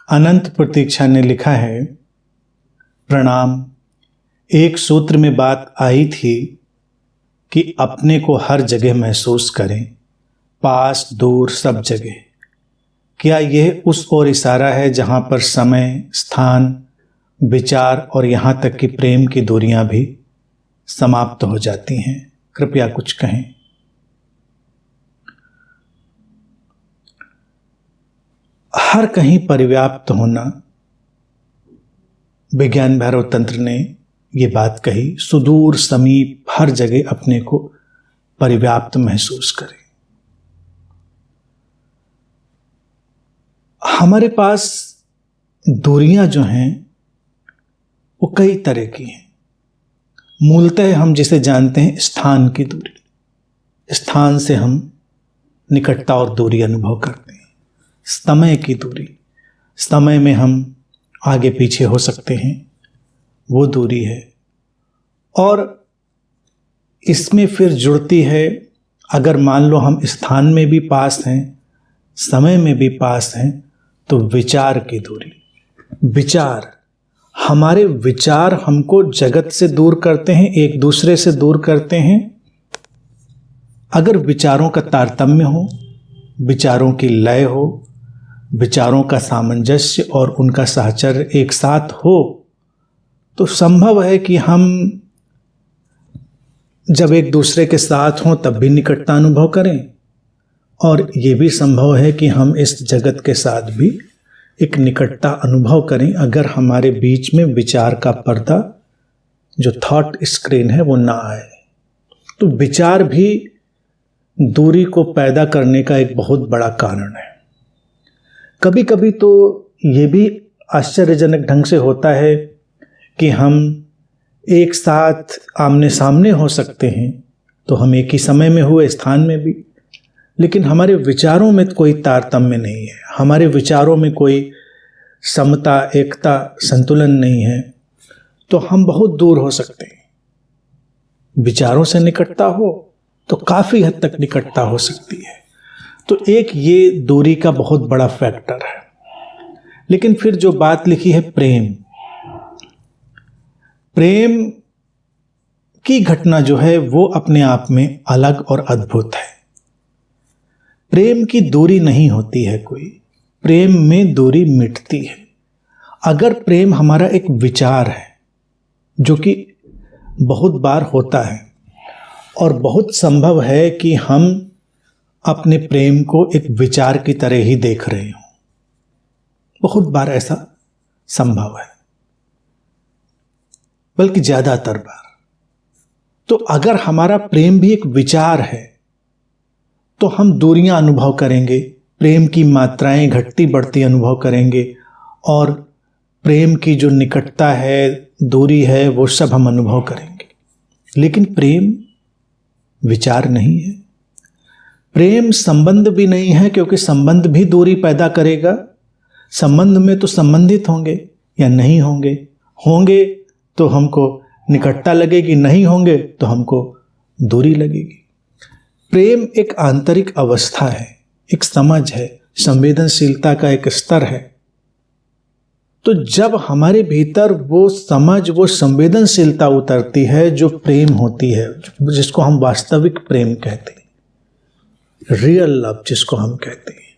अनंत प्रतीक्षा ने लिखा है, प्रणाम। एक सूत्र में बात आई थी कि अपने को हर जगह महसूस करें, पास दूर सब जगह। क्या यह उस ओर इशारा है जहां पर समय, स्थान, विचार और यहां तक कि प्रेम की दूरियां भी समाप्त हो जाती हैं? कृपया कुछ कहें। हर कहीं परिव्याप्त होना, विज्ञान भैरव तंत्र ने ये बात कही, सुदूर समीप हर जगह अपने को परिव्याप्त महसूस करें। हमारे पास दूरियां जो हैं वो कई तरह की हैं। मूलतः हम जिसे जानते हैं स्थान की दूरी, स्थान से हम निकटता और दूरी अनुभव करते हैं। समय की दूरी, समय में हम आगे पीछे हो सकते हैं, वो दूरी है। और इसमें फिर जुड़ती है, अगर मान लो हम स्थान में भी पास हैं, समय में भी पास हैं, तो विचार की दूरी। विचार, हमारे विचार हमको जगत से दूर करते हैं, एक दूसरे से दूर करते हैं। अगर विचारों का तारतम्य हो, विचारों की लय हो, विचारों का सामंजस्य और उनका साहचर्य एक साथ हो, तो संभव है कि हम जब एक दूसरे के साथ हों तब भी निकटता अनुभव करें, और ये भी संभव है कि हम इस जगत के साथ भी एक निकटता अनुभव करें, अगर हमारे बीच में विचार का पर्दा, जो थॉट स्क्रीन है, वो ना आए। तो विचार भी दूरी को पैदा करने का एक बहुत बड़ा कारण है। कभी कभी तो ये भी आश्चर्यजनक ढंग से होता है कि हम एक साथ आमने सामने हो सकते हैं, तो हम एक ही समय में हुए, स्थान में भी, लेकिन हमारे विचारों में कोई तारतम्य नहीं है, हमारे विचारों में कोई समता, एकता, संतुलन नहीं है, तो हम बहुत दूर हो सकते हैं। विचारों से निकटता हो तो काफ़ी हद तक निकटता हो सकती है। तो एक ये दूरी का बहुत बड़ा फैक्टर है। लेकिन फिर जो बात लिखी है प्रेम, प्रेम की घटना जो है वो अपने आप में अलग और अद्भुत है। प्रेम की दूरी नहीं होती है कोई, प्रेम में दूरी मिटती है। अगर प्रेम हमारा एक विचार है, जो कि बहुत बार होता है, और बहुत संभव है कि हम अपने प्रेम को एक विचार की तरह ही देख रहे हो, बहुत बार ऐसा संभव है, बल्कि ज्यादातर बार। तो अगर हमारा प्रेम भी एक विचार है तो हम दूरियां अनुभव करेंगे, प्रेम की मात्राएं घटती बढ़ती अनुभव करेंगे, और प्रेम की जो निकटता है, दूरी है, वो सब हम अनुभव करेंगे। लेकिन प्रेम विचार नहीं है, प्रेम संबंध भी नहीं है, क्योंकि संबंध भी दूरी पैदा करेगा। संबंध में तो संबंधित होंगे या नहीं होंगे, होंगे तो हमको निकटता लगेगी, नहीं होंगे तो हमको दूरी लगेगी। प्रेम एक आंतरिक अवस्था है, एक समझ है, संवेदनशीलता का एक स्तर है। तो जब हमारे भीतर वो समझ, वो संवेदनशीलता उतरती है, जो प्रेम होती है, जिसको हम वास्तविक प्रेम कहते हैं, रियल लव जिसको हम कहते हैं,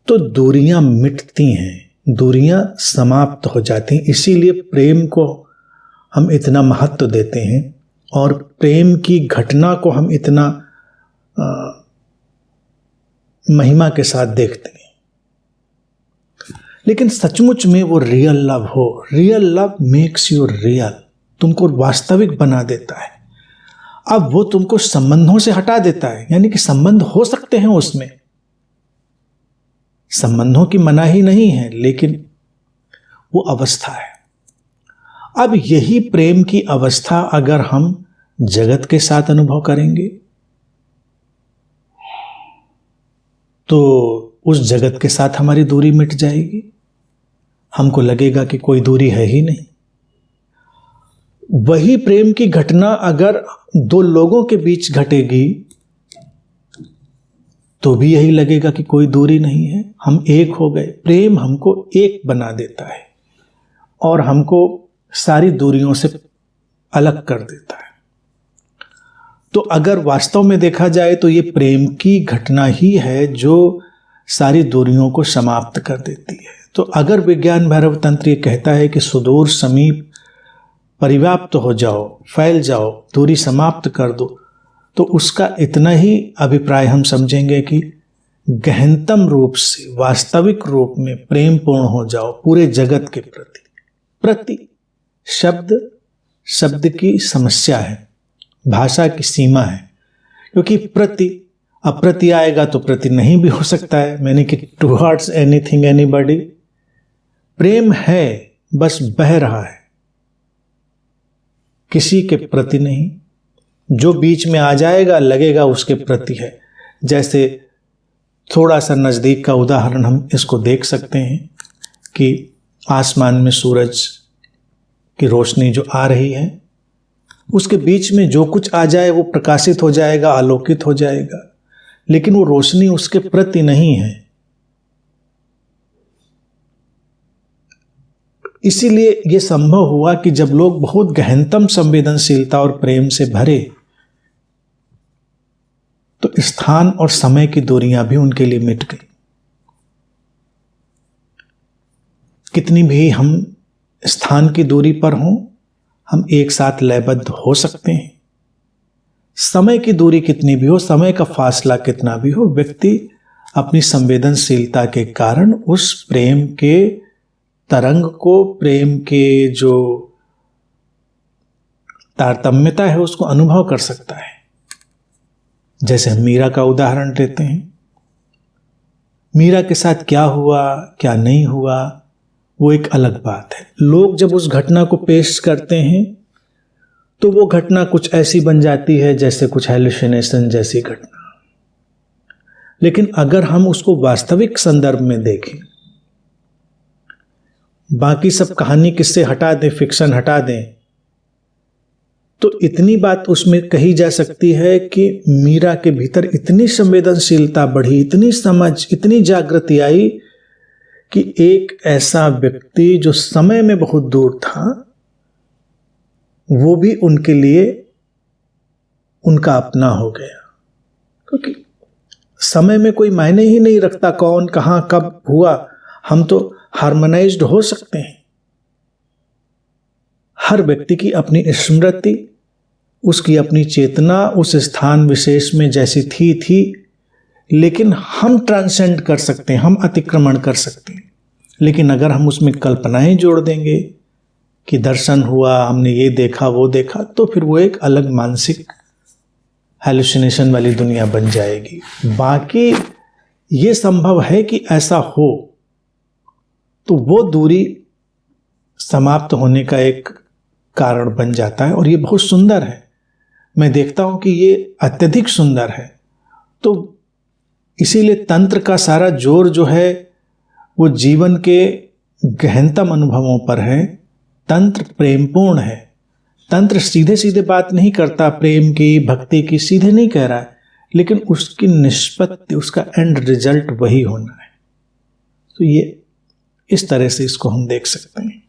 तो दूरियां मिटती हैं, दूरियां समाप्त हो जाती हैं। इसीलिए प्रेम को हम इतना महत्व देते हैं और प्रेम की घटना को हम इतना महिमा के साथ देखते हैं। लेकिन सचमुच में वो रियल लव हो, real love makes you real, तुमको वास्तविक बना देता है। अब वो तुमको संबंधों से हटा देता है, यानी कि संबंध हो सकते हैं उसमें, संबंधों की मनाही नहीं है, लेकिन वो अवस्था है। अब यही प्रेम की अवस्था अगर हम जगत के साथ अनुभव करेंगे तो उस जगत के साथ हमारी दूरी मिट जाएगी, हमको लगेगा कि कोई दूरी है ही नहीं। वही प्रेम की घटना अगर दो लोगों के बीच घटेगी तो भी यही लगेगा कि कोई दूरी नहीं है, हम एक हो गए। प्रेम हमको एक बना देता है और हमको सारी दूरियों से अलग कर देता है। तो अगर वास्तव में देखा जाए तो ये प्रेम की घटना ही है जो सारी दूरियों को समाप्त कर देती है। तो अगर विज्ञान भैरव तंत्र ये कहता है कि सुदूर समीप परिव्याप्त हो जाओ, फैल जाओ, दूरी समाप्त कर दो, तो उसका इतना ही अभिप्राय हम समझेंगे कि गहनतम रूप से, वास्तविक रूप में प्रेम पूर्ण हो जाओ पूरे जगत के प्रति। प्रति शब्द की समस्या है, भाषा की सीमा है, क्योंकि प्रति, अप्रति आएगा तो प्रति नहीं भी हो सकता है, मैंने कि टुवर्ड्स एनीथिंग एनीबॉडी। प्रेम है, बस बह रहा है, किसी के प्रति नहीं। जो बीच में आ जाएगा लगेगा उसके प्रति है। जैसे थोड़ा सा नज़दीक का उदाहरण हम इसको देख सकते हैं कि आसमान में सूरज की रोशनी जो आ रही है, उसके बीच में जो कुछ आ जाए वो प्रकाशित हो जाएगा, आलोकित हो जाएगा, लेकिन वो रोशनी उसके प्रति नहीं है। इसीलिए ये संभव हुआ कि जब लोग बहुत गहनतम संवेदनशीलता और प्रेम से भरे, तो स्थान और समय की दूरियां भी उनके लिए मिट गई। कितनी भी हम स्थान की दूरी पर हों, हम एक साथ लयबद्ध हो सकते हैं। समय की दूरी कितनी भी हो, समय का फासला कितना भी हो, व्यक्ति अपनी संवेदनशीलता के कारण उस प्रेम के तरंग को, प्रेम के जो तारतम्यता है उसको अनुभव कर सकता है। जैसे हम मीरा का उदाहरण लेते हैं। मीरा के साथ क्या हुआ, क्या नहीं हुआ, वो एक अलग बात है। लोग जब उस घटना को पेश करते हैं तो वो घटना कुछ ऐसी बन जाती है जैसे कुछ हेलुसिनेशन जैसी घटना। लेकिन अगर हम उसको वास्तविक संदर्भ में देखें, बाकी सब कहानी किस्से हटा दें, फिक्शन हटा दें, तो इतनी बात उसमें कही जा सकती है कि मीरा के भीतर इतनी संवेदनशीलता बढ़ी, इतनी समझ, इतनी जागृति आई कि एक ऐसा व्यक्ति जो समय में बहुत दूर था, वो भी उनके लिए उनका अपना हो गया। क्योंकि समय में कोई मायने ही नहीं रखता कौन, कहां, कब हुआ। हम तो हार्मोनाइज्ड हो सकते हैं। हर व्यक्ति की अपनी स्मृति, उसकी अपनी चेतना उस स्थान विशेष में जैसी थी, लेकिन हम ट्रांसेंड कर सकते हैं, हम अतिक्रमण कर सकते हैं। लेकिन अगर हम उसमें कल्पनाएं जोड़ देंगे कि दर्शन हुआ, हमने ये देखा, वो देखा, तो फिर वो एक अलग मानसिक हेलुसिनेशन वाली दुनिया बन जाएगी। बाकी ये संभव है कि ऐसा हो, तो वो दूरी समाप्त होने का एक कारण बन जाता है। और ये बहुत सुंदर है, मैं देखता हूं कि ये अत्यधिक सुंदर है। तो इसीलिए तंत्र का सारा जोर जो है वो जीवन के गहनतम अनुभवों पर है। तंत्र प्रेमपूर्ण है। तंत्र सीधे सीधे बात नहीं करता प्रेम की, भक्ति की, सीधे नहीं कह रहा है, लेकिन उसकी निष्पत्ति, उसका एंड रिजल्ट वही होना है। तो ये इस तरह से इसको हम देख सकते हैं।